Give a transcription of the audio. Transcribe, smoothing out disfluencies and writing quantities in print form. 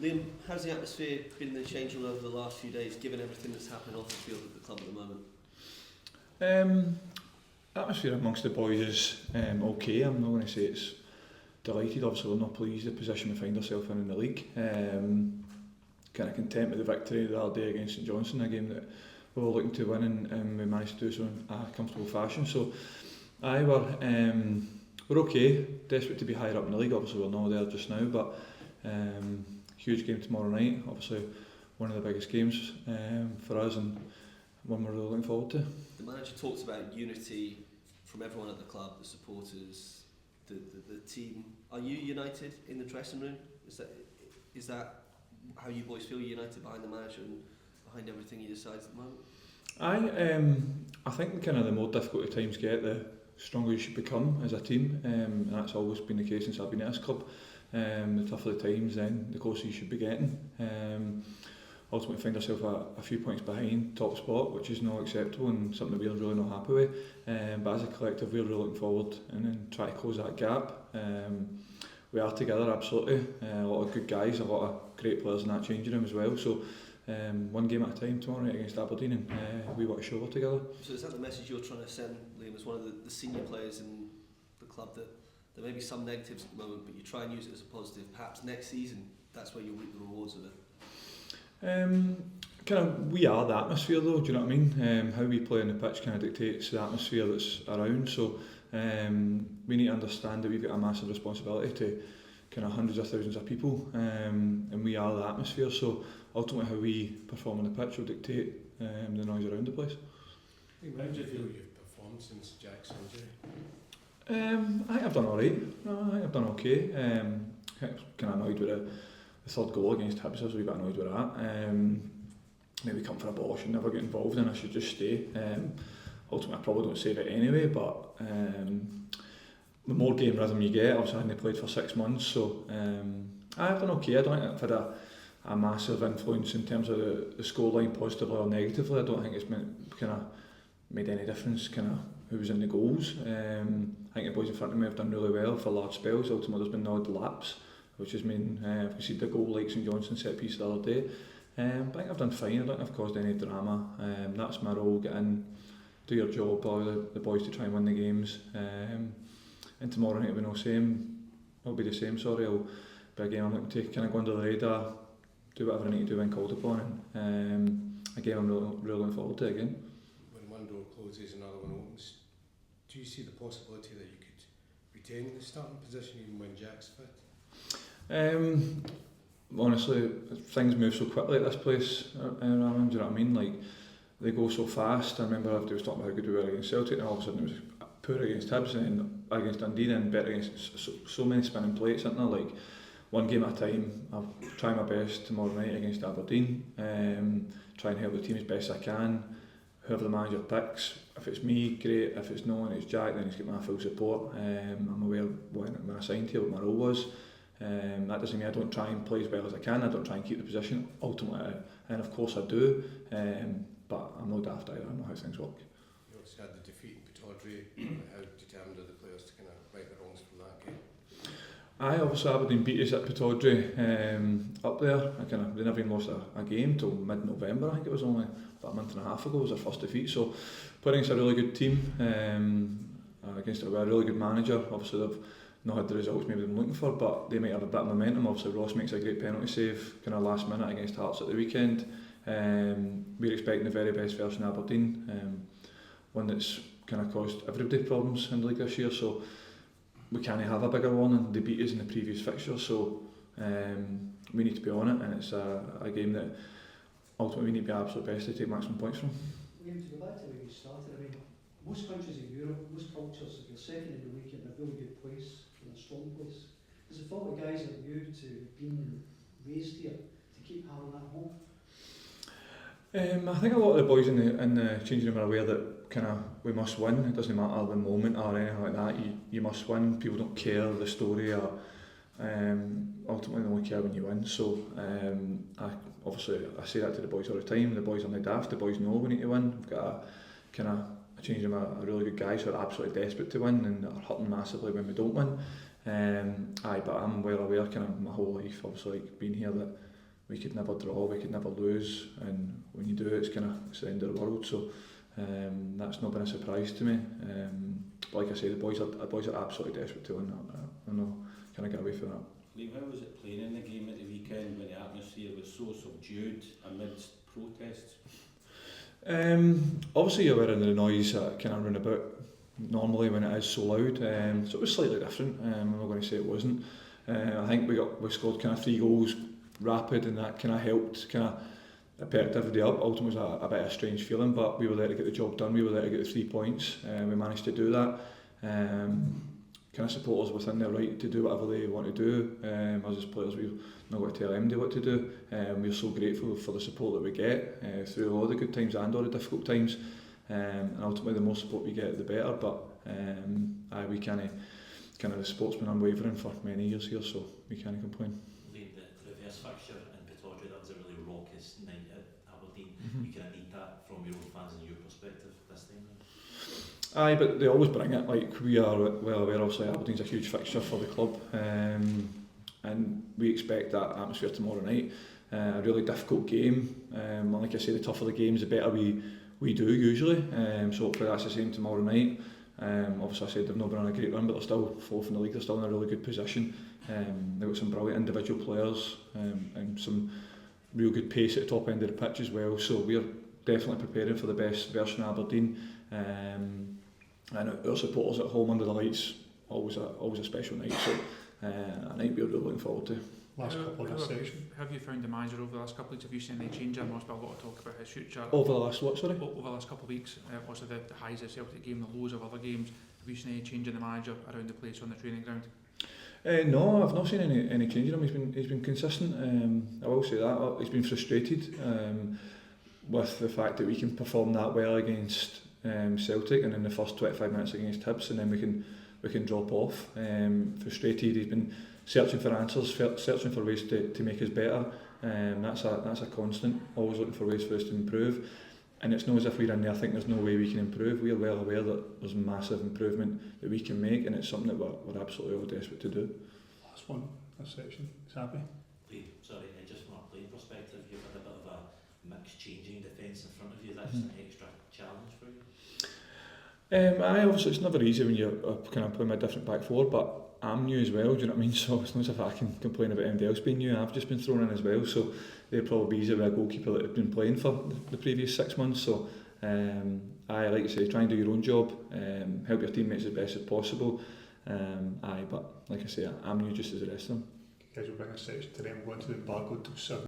Liam, how's the atmosphere been the changing over the last few days, given everything that's happening off the field at the club at the moment? Atmosphere amongst the boys is okay. I'm not going to say it's delighted. Obviously, we're not pleased with the position we find ourselves in the league. Kind of content with the victory the other day against St Johnstone, a game that we were looking to win, and we managed to do so in a comfortable fashion. So, we're okay. Desperate to be higher up in the league. Obviously, we're not there just now, but huge game tomorrow night. Obviously, one of the biggest games for us, and one we're really looking forward to. The manager talks about unity from everyone at the club, the supporters, the team. Are you united in the dressing room? Is that how you boys feel, united behind the manager and behind everything he decides at the moment? I think kind of the more difficult the times get, the stronger you should become as a team, and that's always been the case since I've been at this club. The tougher the times, then the closer you should be getting. Ultimately find ourselves a few points behind top spot, which is not acceptable and something that we're really not happy with. But as a collective, we're really looking forward and then try to close that gap. We are together, absolutely. A lot of good guys, a lot of great players in that changing room as well. So one game at a time tomorrow night against Aberdeen, and we want to show it together. So is that the message you're trying to send, Liam, as one of the senior players in the club, that there may be some negatives at the moment, but you try and use it as a positive? Perhaps next season, that's where you'll reap the rewards of it. We are the atmosphere though, do you know what I mean? How we play on the pitch kind of dictates the atmosphere that's around, so we need to understand that we've got a massive responsibility to kind of hundreds of thousands of people, and we are the atmosphere, so ultimately how we perform on the pitch will dictate the noise around the place. How do you feel you've performed since Jack's injury? I think I've done alright. I think I've done okay. Kind of annoyed with the third goal against Hibs. I was a wee bit annoyed with that. Maybe come for a ball I should never get involved in. I should just stay. Ultimately, I probably don't save it anyway. But the more game rhythm you get, obviously I hadn't played for 6 months, so I've done okay. I don't think I've had a massive influence in terms of the scoreline, positively or negatively. I don't think it's made any difference. Who was in the goals. I think the boys in front of me have done really well for large spells. Ultimately, there's been no odd lapse, which has mean we see the goal like St Johnstone set piece the other day. But I think I've done fine. I don't think I've caused any drama. That's my role: get in, do your job, allow the boys to try and win the games. And tomorrow night it'll be the same. It'll be a game I'm looking to kind of go under the radar, do whatever I need to do when called upon, and a game I'm really looking forward to again. When one door closes, another one opens. Do you see the possibility that you could retain the starting position even when Jack's fit? Honestly, things move so quickly at this place, Raman, do you know what I mean? Like, they go so fast. I remember after I was talking about how good we were against Celtic, and all of a sudden it was poor against Hibs and against Dundee and better against so many spinning plates, isn't there? Like, one game at a time. I'll try my best tomorrow night against Aberdeen, try and help the team as best I can. Whoever the manager picks, if it's me, great. If it's no one, it's Jack, then he's got my full support. I'm aware when I signed here what my role was. That doesn't mean I don't try and play as well as I can. I don't try and keep the position. Ultimately, and of course I do. But I'm no daft either. I know how things work. You also had the defeat in Pittodrie. How determined are the players to kind of right the wrongs from that game? Obviously Aberdeen beat us at Pittodrie up there. They never even lost a game till mid-November. I think it was only about a month and a half ago was our first defeat. So playing against a really good team, against a really good manager. Obviously they've not had the results maybe they've been looking for, but they might have a bit of momentum. Obviously Ross makes a great penalty save last minute against Hearts at the weekend. We're expecting the very best version of Aberdeen, one that's caused everybody problems in the league this year, so we can't have a bigger warning. They beat us in the previous fixture, so we need to be on it, and it's a game that ultimately we need to be our absolute best to take maximum points from. Liam, to go back to where you started, most countries in Europe, most cultures, if you're second in the league in a really good place, in a strong place, is it fault of guys like you to being raised here to keep having that home? I think a lot of the boys in the changing room are aware that we must win. It doesn't matter the moment or anything like that. You must win. People don't care the story, or ultimately they only care when you win. So I say that to the boys all the time. The boys are not daft. The boys know we need to win. We've got a changing room, a really good guys who are absolutely desperate to win and are hurting massively when we don't win. Aye, but I'm well aware, kind of my whole life, obviously, like being here, that we could never draw, we could never lose, and when you do, it's the end of the world. So that's not been a surprise to me. But like I say, the boys are absolutely desperate to win that. I know, kind of get away from that. Liam, how was it playing in the game at the weekend when the atmosphere was so subdued amidst protests? Obviously you're aware of the noise that kind of run about normally when it is so loud, so it was slightly different. I'm not going to say it wasn't. I think we scored kind of 3 goals rapid, and that kind of helped, kind of perked everybody up. Ultimately it was a bit of a strange feeling, but we were there to get the job done, we were there to get the 3 points, we managed to do that. Kind of supporters within their right to do whatever they want to do. As players, we've not got to tell anybody what to do. We're so grateful for the support that we get through all the good times and all the difficult times. And ultimately, the more support we get, the better. But we kind of the sport's been unwavering for many years here, so we can't complain. The reverse fixture in Pittodrie, that was a really raucous night at Aberdeen. You kind of need that from your own fans and your perspective this time round. Aye, but they always bring it. Like, we are well aware, obviously Aberdeen's a huge fixture for the club, and we expect that atmosphere tomorrow night. A really difficult game, and like I say, the tougher the games, the better we do usually. So hopefully that's the same tomorrow night. Obviously I said they've not been on a great run, but they're still 4th in the league, they're still in a really good position. They've got some brilliant individual players, and some real good pace at the top end of the pitch as well, so we're definitely preparing for the best version of Aberdeen. And our supporters at home under the lights, always a special night, so a night we're really looking forward to. Have you found the manager over the last couple of weeks? Have you seen any change? There must be a lot of talk about his future. Over the last what, sorry? Over the last couple of weeks, also the highs of the Celtic game, the lows of other games. Have you seen any change in the manager around the place on the training ground? No, I've not seen any change in him. He's been consistent. I will say that. He's been frustrated with the fact that we can perform that well against Celtic, and in the first 25 minutes against Hibs, and then we can drop off. Frustrated. He's been searching for answers, searching for ways to make us better. That's a constant. Always looking for ways for us to improve. And it's not as if we're in there thinking there's no way we can improve. We're well aware that there's massive improvement that we can make, and it's something that we're absolutely all desperate to do. Last one, this section. He's happy. Sorry, just from a playing perspective, you've had a bit of a mixed changing defence in front of you. That's an extra challenge for you? Obviously it's never easy when you're kind of putting a different back four, but I'm new as well, do you know what I mean? So it's not as if I can complain about anybody else being new. I've just been thrown in as well, so they'll probably be easier with a goalkeeper that have been playing for the previous 6 months. So I like to say, try and do your own job, help your teammates as best as possible. But like I say, I'm new just as the rest of them. You guys will bring a section today. I'm going to the barcode till 7.